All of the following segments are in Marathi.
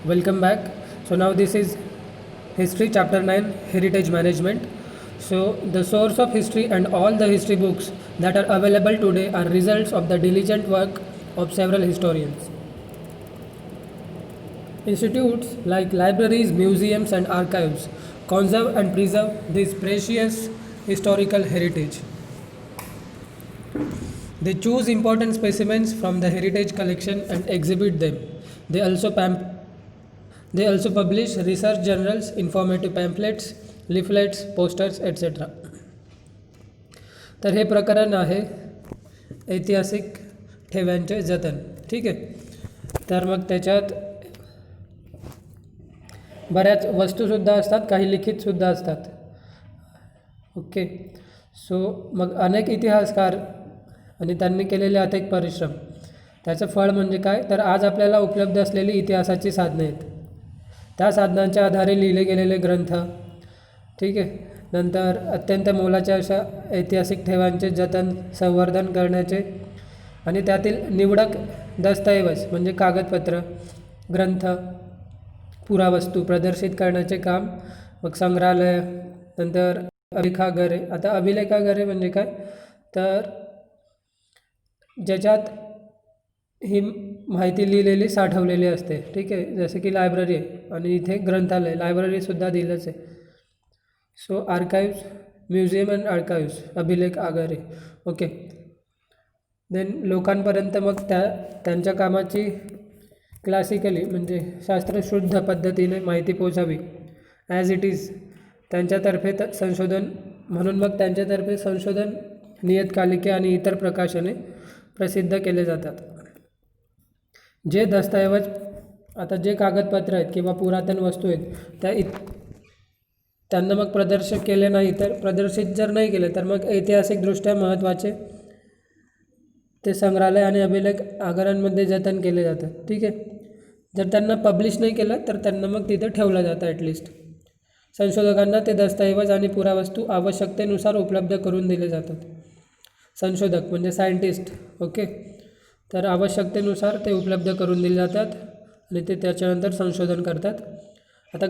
Welcome back. So now this is History Chapter 9 Heritage Management. So the source of history and all the history books that are available today are results of the diligent work of several historians. Institutes like libraries, museums and archives conserve and preserve this precious historical heritage. They choose important specimens from the heritage collection and exhibit them. They also They also publish research journals, informative pamphlets, leaflets, posters, etc. तर हे प्रकरण आहे ऐतिहासिक ठेव्यांचे जतन. ठीक आहे. तर मग त्याच्यात बऱ्याच वस्तूसुद्धा असतात, काही लिखितसुद्धा असतात. ओके. सो मग अनेक इतिहासकार आणि त्यांनी केलेले अनेक परिश्रम, त्याचं फळ म्हणजे काय, तर आज आपल्याला उपलब्ध असलेली इतिहासाची साधने आहेत. त्या साधनांच्या आधारे लिहिले गेलेले ग्रंथ. ठीक आहे. नंतर अत्यंत मोलाच्या अशा ऐतिहासिक ठेव्यांचे जतन संवर्धन करण्याचे आणि त्यातील निवडक दस्तऐवज म्हणजे कागदपत्र, ग्रंथ, पुरावस्तू प्रदर्शित करण्याचे काम. मग संग्रहालय, नंतर अभिलेखागारे. आता अभिलेखागारे म्हणजे काय, तर ज्याच्यात ही माहिती लिहिलेली साठवलेली असते. ठीक आहे. जसं की लायब्ररी आहे आणि इथे ग्रंथालय, लायब्ररीसुद्धा दिलंच आहे. So archives, museum and archives, अभिलेख आगारे. ओके. देन लोकांपर्यंत मग त्यांच्या कामाची क्लासिकली म्हणजे शास्त्रशुद्ध पद्धतीने माहिती पोचावी ॲज इट इज. त्यांच्यातर्फे संशोधन म्हणून मग त्यांच्यातर्फे संशोधन, नियतकालिके आणि इतर प्रकाशने प्रसिद्ध केले जातात. जे दस्तऐवज, आता जे कागदपत्र आहेत किंवा पुरातन वस्तू आहेत त्यांना मग प्रदर्शित जर नाही केले तर मग ऐतिहासिकदृष्ट्या महत्त्वाचे ते संग्रहालय आणि अभिलेख आगारांमध्ये जतन केले जातात. ठीक आहे. जर त्यांना पब्लिश नाही केलं तर त्यांना मग तिथे ठेवलं जातं ॲटलिस्ट. संशोधकांना ते दस्तऐवज आणि पुरावस्तू आवश्यकतेनुसार उपलब्ध करून दिले जातात. संशोधक म्हणजे सायंटिस्ट. ओके. तर आवश्यकतेनुसार ते उपलब्ध करून दिले जातात आणि ते त्याच्यानंतर संशोधन करतात. आता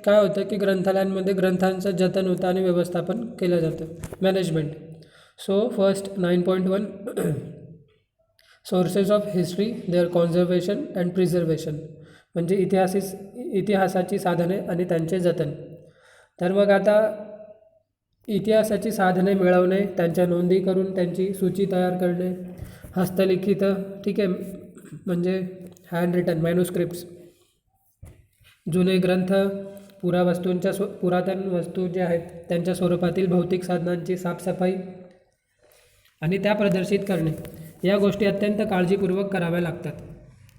काय होतं की ग्रंथालयांमध्ये ग्रंथांचं जतन होतं आणि व्यवस्थापन केलं जातं, management. So first 9.1 sources of history, their conservation and preservation म्हणजे इतिहासाची साधने आणि त्यांचे जतन. तर मग आता इतिहासाची साधने मिळवणे, त्यांच्या नोंदी करून त्यांची सूची तयार करणे, हस्तलिखित, ठीक आहे, म्हणजे हँड रिटन मॅन्युस्क्रिप्ट्स, जुने ग्रंथ, पुरातन वस्तू जे आहेत त्यांच्या स्वरूपातील भौतिक साधनांची साफसफाई आणि त्या प्रदर्शित करणे, या गोष्टी अत्यंत काळजीपूर्वक कराव्या लागतात.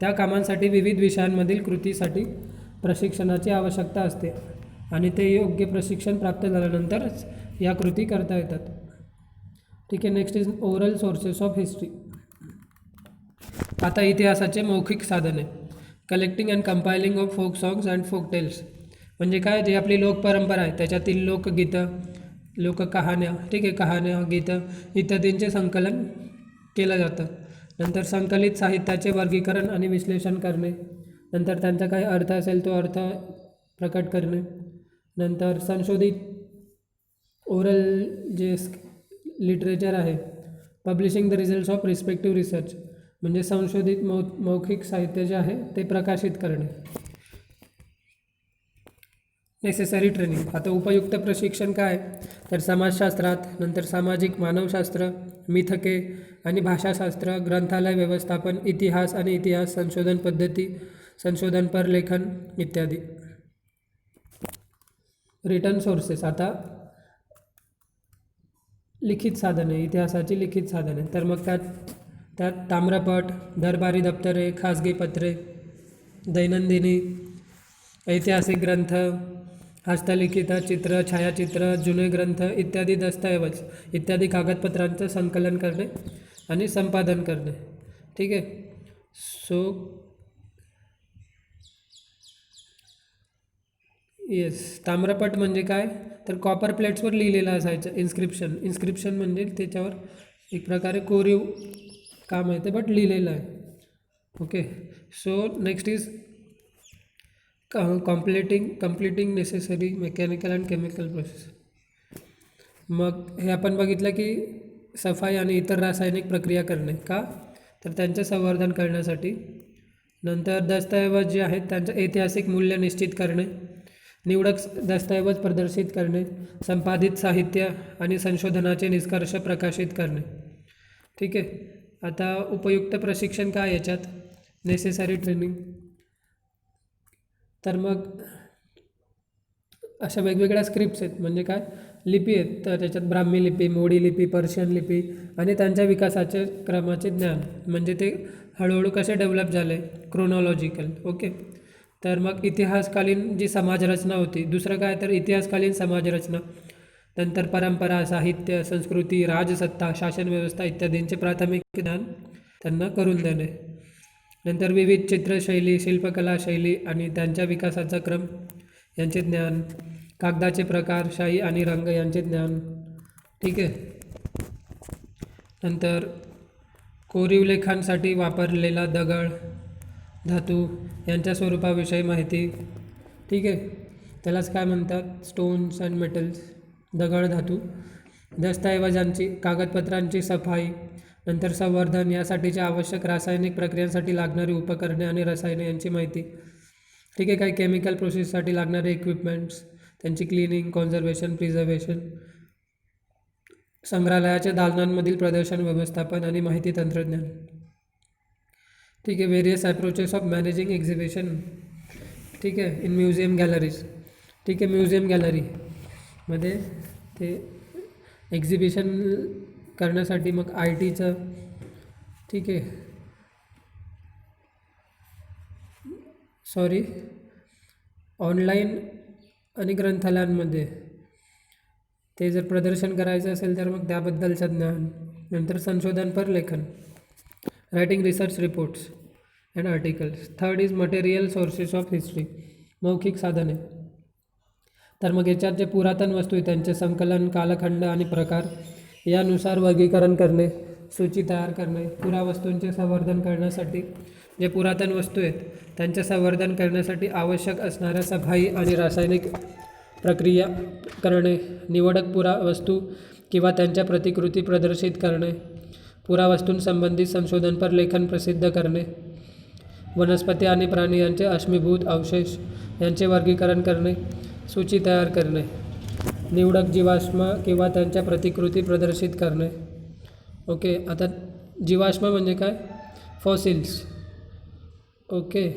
त्या कामांसाठी विविध विषयांमधील कृतीसाठी प्रशिक्षणाची आवश्यकता असते आणि ते योग्य प्रशिक्षण प्राप्त झाल्यानंतरच या कृती करता येतात. ठीक आहे. Next is oral sources of history. आता इतिहासाचे मौखिक साधने, collecting and compiling of folk songs and folk tales म्हणजे काय, जी आपली लोकपरंपरा आहे त्याच्यातील लोकगीतं, लोककहाण्या, ठीक आहे, कहाण्या, गीतं इत्यादींचे संकलन केलं जातं. नंतर संकलित साहित्याचे वर्गीकरण आणि विश्लेषण करणे, नंतर त्यांचा काही अर्थ असेल तो अर्थ प्रकट करणे, नंतर संशोधित ओरल जे लिटरेचर आहे, publishing the results of respective research म्हणजे संशोधित मौखिक साहित्य जे आहे ते प्रकाशित करणे. Necessary training. आता उपयुक्त प्रशिक्षण काय, तर समाजशास्त्रात, नंतर सामाजिक मानवशास्त्र, मिथके आणि भाषाशास्त्र, ग्रंथालय व्यवस्थापन, इतिहास आणि इतिहास संशोधन पद्धती, संशोधनपर लेखन इत्यादी. Written sources. आता लिखित साधने, इतिहासाची लिखित साधने. तर मग त्यात ताम्रपट, दरबारी दप्तरे, खाजगी पत्रे, दैनंदिनी, ऐतिहासिक ग्रंथ, हस्तलिखित, चित्र, छायाचित्र, जुने ग्रंथ इत्यादी दस्तऐवज इत्यादी कागदपत्रांचं संकलन करणे आणि संपादन करणे. ठीक आहे. सो येस, ताम्रपट म्हणजे काय, तर कॉपर प्लेट्सवर लिहिलेलं असायचं इन्स्क्रिप्शन म्हणजे त्याच्यावर एक प्रकारे कोरीव काम आहे ते, बट लिहिलेलं आहे. Okay. So next is completing necessary mechanical and chemical process. मग हे आपण बघितलं की सफाई आणि इतर रासायनिक प्रक्रिया करणे का, तर त्यांचे संवर्धन करण्यासाठी. नंतर दस्तऐवज जे आहेत त्यांचं ऐतिहासिक मूल्य निश्चित करणे, निवडक दस्तऐवज प्रदर्शित करणे, संपादित साहित्य आणि संशोधनाचे निष्कर्ष प्रकाशित करणे. ठीक आहे. आता उपयुक्त प्रशिक्षण काय याच्यात, नेसेसरी ट्रेनिंग. तर मग अशा वेगवेगळ्या स्क्रिप्ट्स आहेत, म्हणजे काय लिपी आहेत, तर त्याच्यात ब्राह्मी लिपी, मोडी लिपी, पर्शियन लिपी आणि त्यांच्या विकासाचे क्रमाचे ज्ञान, म्हणजे ते हळूहळू कसे डेव्हलप झाले, क्रोनॉलॉजिकल. ओके. तर मग इतिहासकालीन जी समाजरचना होती, दुसरं काय तर इतिहासकालीन समाजरचना, नंतर परंपरा, साहित्य, संस्कृती, राजसत्ता, शासन व्यवस्था इत्यादींचे प्राथमिक ज्ञान त्यांना करून देणे. नंतर विविध चित्रशैली, शिल्पकला शैली आणि त्यांच्या विकासाचा क्रम यांचे ज्ञान, कागदाचे प्रकार, शाई आणि रंग यांचे ज्ञान. ठीक आहे. नंतर कोरीव लेखांसाठी वापरलेला दगड, धातू यांच्या स्वरूपाविषयी माहिती. ठीक आहे. त्यालाच काय म्हणतात, स्टोन्स अँड मेटल्स, दगड, धातू. दस्तऐवजांची, कागदपत्रांची सफाई, नंतर संवर्धन यासाठीच्या आवश्यक रासायनिक प्रक्रियांसाठी लागणारी उपकरणे आणि रसायने यांची माहिती. ठीक आहे. काही केमिकल प्रोसेससाठी लागणारे इक्विपमेंट्स, त्यांची क्लिनिंग, कॉन्झर्वेशन, प्रिझर्वेशन. संग्रहालयाच्या दालनांमधील प्रदर्शन व्यवस्थापन आणि माहिती तंत्रज्ञान. ठीक आहे. Various approaches of managing exhibition. ठीक आहे. In museum galleries. ठीक आहे. म्युझियम गॅलरीमध्ये ते एक्झिबिशन करण्यासाठी मग IT चं. ठीक आहे. सॉरी, ऑनलाईन आणि ग्रंथालयांमध्ये ते जर प्रदर्शन करायचं असेल तर मग त्याबद्दलचं ज्ञान. नंतर संशोधनपर लेखन, writing research reports and articles. Third is material sources of history, मौखिक साधने. तर मग याच्यात जे पुरातन वस्तू आहे त्यांचे संकलन, कालखंड आणि प्रकार यानुसार वर्गीकरण करणे, सूची तयार करणे. पुरावस्तूंचे संवर्धन करण्यासाठी, जे पुरातन वस्तू आहेत त्यांचे संवर्धन करण्यासाठी आवश्यक असणाऱ्या सफाई आणि रासायनिक प्रक्रिया करणे, निवडक पुरावस्तू किंवा त्यांच्या प्रतिकृती प्रदर्शित करणे, पुरावस्तूंसंबंधित संशोधनपर लेखन प्रसिद्ध करणे, वनस्पती आणि प्राणी यांचे अश्मीभूत अवशेष यांचे वर्गीकरण करणे, सूची तयार करणे, निवडक जीवाश्म किंवा त्यांच्या प्रतिकृती प्रदर्शित करणे. ओके. आता जीवाश्म म्हणजे काय, फॉसिल्स. ओके.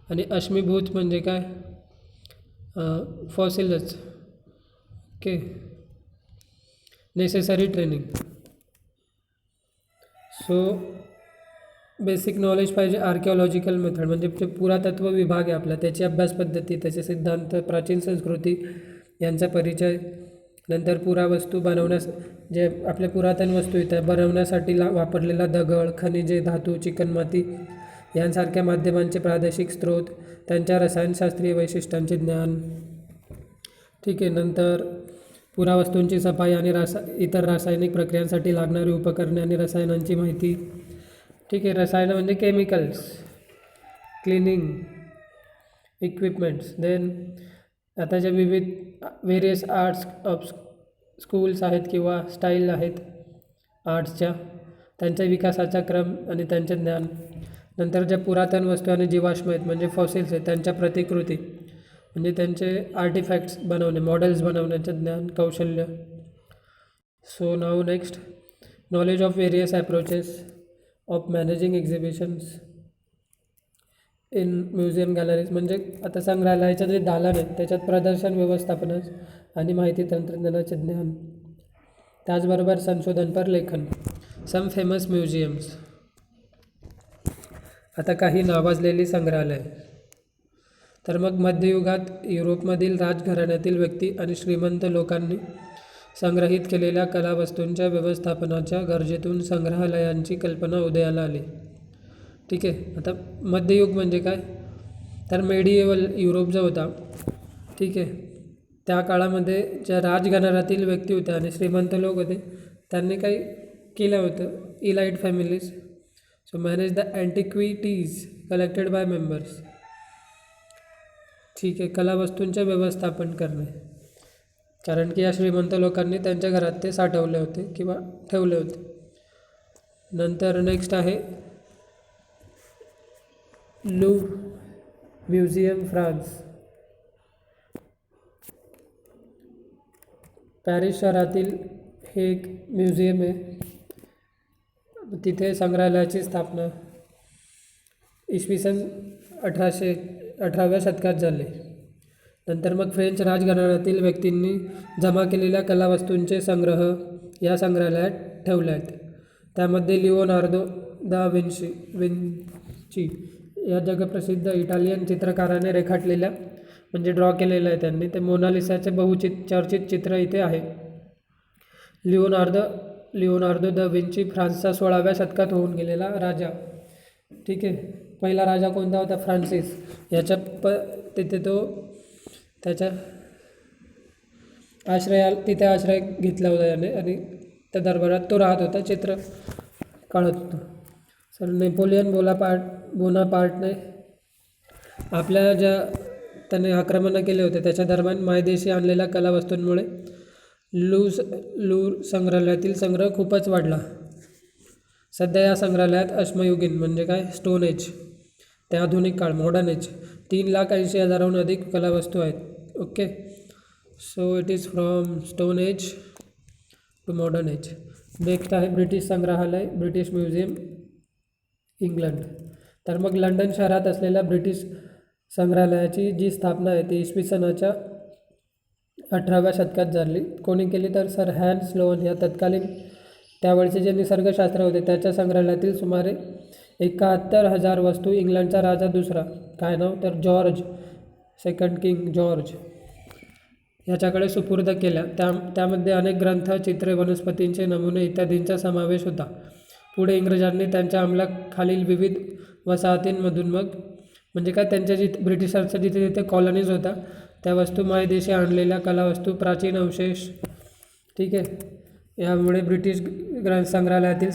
आणि अश्मीभूत म्हणजे काय, फॉसिलच. Okay. Necessary training. So basic knowledge पाहिजे. आर्किओलॉजिकल मेथड म्हणजे जे पुरातत्व विभाग आहे आपला, त्याची अभ्यास पद्धती, त्याचे सिद्धांत, प्राचीन संस्कृती यांचा परिचय. नंतर पुरावस्तू बनवण्यास, जे आपल्या पुरातन वस्तू आहेत त्या बनवण्यासाठी वापरलेला दगड, खनिजे, धातू, चिकणमाती यांसारख्या माध्यमांचे प्रादेशिक स्रोत, त्यांच्या रसायनशास्त्रीय वैशिष्ट्यांचे ज्ञान. ठीक आहे. नंतर पुरावस्तूंची सफाई आणि इतर रासायनिक प्रक्रियांसाठी लागणारी उपकरणे आणि रसायनांची माहिती. ठीक आहे. रसायनं म्हणजे केमिकल्स, क्लिनिंग इक्विपमेंट्स. देन आता जे विविध व्हेरियस आर्ट्स ऑफ स्कूल्स आहेत किंवा स्टाईल आहेत आर्ट्सच्या, त्यांच्या विकासाचा क्रम आणि त्यांचे ज्ञान. नंतर ज्या पुरातन वस्तू आणि जीवाश्म आहेत म्हणजे फॉसिल्स आहेत त्यांच्या प्रतिकृती, म्हणजे त्यांचे आर्टिफॅक्ट्स बनवणे, मॉडेल्स बनवण्याचे ज्ञान, कौशल्य. So now next, knowledge of various approaches of managing exhibitions in museum galleries. म्हणजे आता संग्रहालयाचं जे दालन आहे त्याच्यात प्रदर्शन व्यवस्थापनास आणि माहिती तंत्रज्ञानाचे ज्ञान. त्याचबरोबर संशोधनपर लेखन. Some famous museums. आता काही नावाजलेली संग्रहालय. तर मग मध्ययुगात युरोपमधील राजघराण्यातील व्यक्ती आणि श्रीमंत लोकांनी संग्रहित केलेल्या कलावस्तूंच्या व्यवस्थापनाच्या गरजेतून संग्रहालयांची कल्पना उदयाला आली. ठीक आहे. आता मध्ययुग म्हणजे काय, तर मेडिएवल युरोप जो होता, ठीक आहे, त्या काळामध्ये ज्या राजघराण्यातील व्यक्ती होत्या आणि श्रीमंत लोक होते त्यांनी काही केलं होतं, elite families. So manage the antiquities collected by members. ठीक आहे, कलावस्तूंचे व्यवस्थापन करणे, कारण की या श्रीमंत लोकांनी त्यांच्या घरात ते साठवले होते किंवा ठेवले होते. नंतर नेक्स्ट आहे लूव्र म्युझियम, फ्रान्स. पॅरिस शहरातील हे एक म्युझियम आहे. तिथे संग्रहालयाची स्थापना इसवी सन 1818व्या शतकात झाली. नंतर मग फ्रेंच राजघराण्यातील व्यक्तींनी जमा केलेल्या कलावस्तूंचे संग्रह या संग्रहालयात ठेवले आहेत. त्यामध्ये लिओनार्दो दा विंची या जगप्रसिद्ध इटालियन चित्रकाराने रेखाटलेल्या म्हणजे ड्रॉ केलेलं आहे त्यांनी ते मोनालिसाचे चर्चित चित्र इथे आहे. लिओनार्दो दा विंची फ्रान्सचा 16व्या शतकात होऊन गेलेला राजा. ठीक आहे, पहिला राजा कोणता होता? फ्रान्सिस. तिथे तो त्याच्या तिथे आश्रय घेतला होता याने आणि त्या दरबारात तो राहत होता, चित्र काढत होता. सर नेपोलियन बोनापार्टने आपल्या त्याने आक्रमणं केले होते त्याच्या दरम्यान मायदेशी आणलेल्या कलावस्तूंमुळे लूव्र संग्रहालयातील संग्रह खूपच वाढला. सध्या या संग्रहालयात अश्मयुगीन म्हणजे काय, स्टोन एज ते आधुनिक काळ, मॉडर्न एज 3,80,000हून अधिक कलावस्तू आहेत. Okay, so it is from stone age to modern age. Next आहे ब्रिटिश संग्रहालय, ब्रिटिश म्युझियम, इंग्लंड. तर मग लंडन शहरात असलेल्या ब्रिटिश संग्रहालयाची जी स्थापना आहे ती इसवी सनाच्या 18व्या शतकात झाली. कोणी केली? तर सर हॅन स्लोअन या तत्कालीन त्यावेळचे जे निसर्गशास्त्र होते त्याच्या संग्रहालयातील सुमारे 71,000 वस्तू इंग्लंडचा राजा दुसरा, काय नाव तर जॉर्ज सेकंड किंग जॉर्ज याच्याकडे सुपूर्द केल्या. त्यामध्ये अनेक ग्रंथ, चित्रे, वनस्पतींचे नमुने इत्यादींचा समावेश होता. पुढे इंग्रजांनी त्यांच्या अंमलाखालील विविध वसाहतींमधून म्हणजे काय त्यांच्या ब्रिटिशांच्या जिथे जिथे कॉलनीज होता त्या वस्तू मायदेशी आणलेल्या कलावस्तू, प्राचीन अवशेष. ठीक आहे, यामुळे ब्रिटिश संग्रहालयातील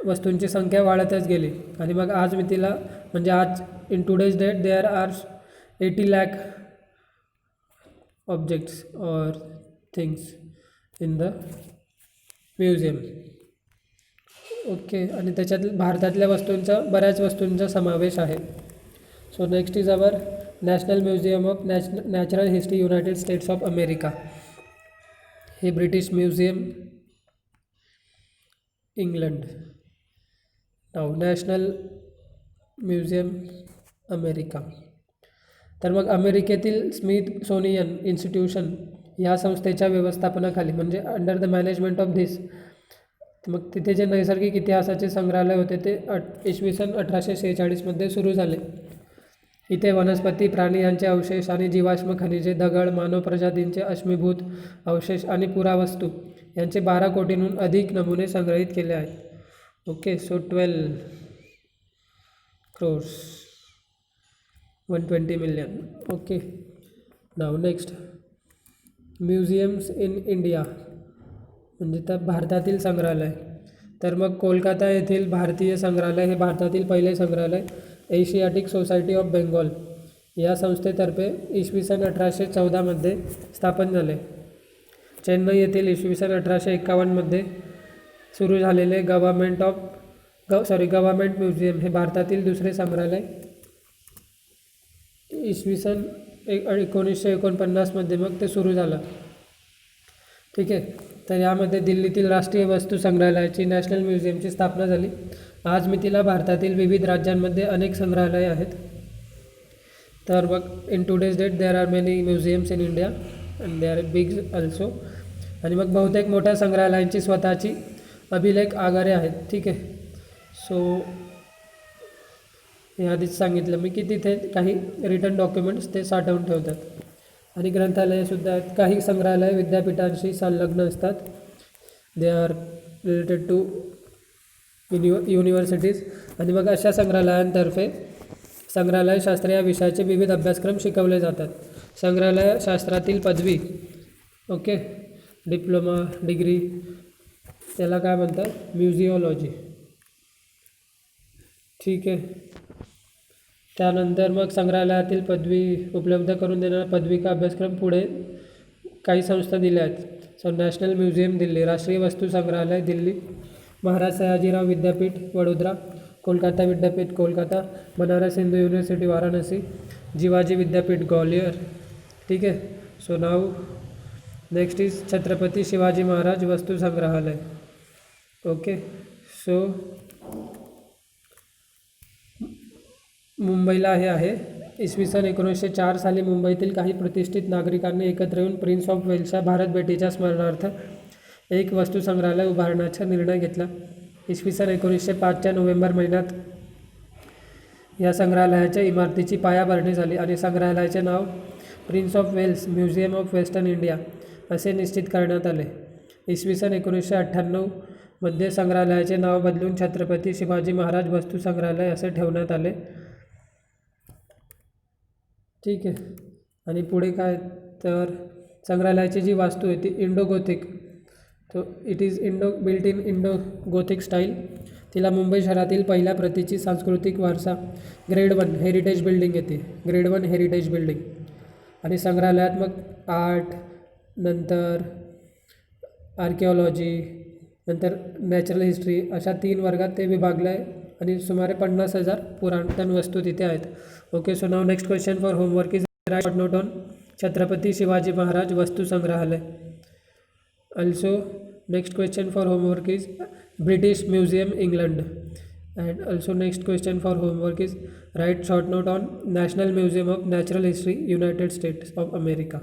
वस्तूंची संख्या वाढतच गेली. आणि मग आज मितीला म्हणजे आज in today's date there are 80 lakh objects और things in the museum. Okay, आणि त्याच्यात भारतातल्या बऱ्याच वस्तूंचा समावेश आहे. So next is our National Museum of Natural History, United States of America. हे ब्रिटिश म्युझियम, इंग्लंड. नाव नॅशनल म्युझियम, अमेरिका. तर मग अमेरिकेतील स्मिथसोनियन इन्स्टिट्यूशन या संस्थेच्या व्यवस्थापनाखाली म्हणजे under the management of this, मग तिथे जे नैसर्गिक इतिहासाचे संग्रहालय होते ते इसवी सन 1846मध्ये सुरू झाले. इथे वनस्पती, प्राणी यांचे अवशेष आणि जीवाश्म खनिजे, दगड, मानव प्रजातींचे अश्मीभूत अवशेष आणि पुरावस्तू यांचे 12 कोटींहून अधिक नमुने संग्रहित केले आहेत. Okay, so 12 crores 120 million. Okay, now next museums in India म्हणजे तर भारतातील संग्रहालय. तर मग कोलकाता येथील भारतीय संग्रहालय हे भारतातील पहिले संग्रहालय एशियाटिक सोसायटी ऑफ बेंगॉल या संस्थेतर्फे इसवी सन 1814मध्ये स्थापन झाले. चेन्नई येथील इसवी सन 1851मध्ये सुरू झालेले गव्हर्मेंट म्युझियम हे भारतातील दुसरे संग्रहालय इसवी सन 1949मध्ये मग ते सुरू झालं. ठीक आहे, तर यामध्ये दिल्लीतील राष्ट्रीय वस्तू संग्रहालयाची नॅशनल म्युझियमची स्थापना झाली. आज मितीला भारतातील विविध राज्यांमध्ये अनेक संग्रहालय आहेत. तर मग in today's date there are many museums in India and they are big also. आणि मग बहुतेक मोठ्या संग्रहालयांची स्वतःची अभिलेख आगारे आहेत. ठीक आहे, सो हे आधीच सांगितलं मी की तिथे काही रिटर्न डॉक्युमेंट्स ते साठवून ठेवतात. आणि ग्रंथालयेसुद्धा आहेत. काही संग्रहालय विद्यापीठांशी संलग्न असतात. They are related to universities. आणि मग अशा संग्रहालयांतर्फे संग्रहालयशास्त्र या विषयाचे विविध अभ्यासक्रम शिकवले जातात. संग्रहालयशास्त्रातील पदवी, ओके, डिप्लोमा, डिग्री, त्याला काय म्हणतात? म्युझिओलॉजी. ठीक आहे, त्यानंतर मग संग्रहालयातील पदवी उपलब्ध करून देणारा पदविका अभ्यासक्रम पुढे काही संस्था दिल्या आहेत. सो नॅशनल म्युझियम दिल्ली, राष्ट्रीय वस्तू संग्रहालय दिल्ली, महाराज सयाजीराव विद्यापीठ वडोदरा, कोलकाता विद्यापीठ कोलकाता, बनारस हिंदू युनिव्हर्सिटी वाराणसी, जिवाजी विद्यापीठ ग्वालियर. ठीक आहे. So now next is Chhatrapati Shivaji Maharaj वस्तू संग्रहालय. ओके. सो मुंबईला हे आहे. इसवी सन 1904 साली मुंबईतील काही प्रतिष्ठित नागरिकांनी एकत्र येऊन प्रिन्स ऑफ वेल्सच्या भारत भेटीच्या स्मरणार्थ एक वस्तू संग्रहालय उभारण्याचा निर्णय घेतला. इसवी सन 1905च्या नोव्हेंबर महिन्यात या संग्रहालयाच्या इमारतीची पायाभरणी झाली आणि संग्रहालयाचे नाव Prince of Wales Museum of Western India असे निश्चित करण्यात आले. इसवी सन 1998मध्ये संग्रहालयाचे नाव बदलून छत्रपती शिवाजी महाराज वस्तू संग्रहालय असे ठेवण्यात आले. ठीक आहे. आणि पुढे काय तर संग्रहालयाची जी वास्तू आहे ती इंडो गोथिक, तो it is built in Indo Gothic style. तिला मुंबई शहरातील पहिल्या प्रतीची सांस्कृतिक वारसा ग्रेड 1 हेरिटेज बिल्डिंग येते. Grade 1 heritage building. आणि संग्रहालयात मग आर्ट, नंतर आर्किओलॉजी, नंतर नॅचरल हिस्ट्री अशा 3 वर्गात ते विभागलं आहे आणि सुमारे 50,000 पुरातन वस्तू तिथे आहेत. Okay. So now next question for homework is write note on Chhatrapati Shivaji Maharaj वस्तू संग्रहालय. Also next question for homework is British Museum England, and also next question for homework is write short note on National Museum of Natural History United States of America.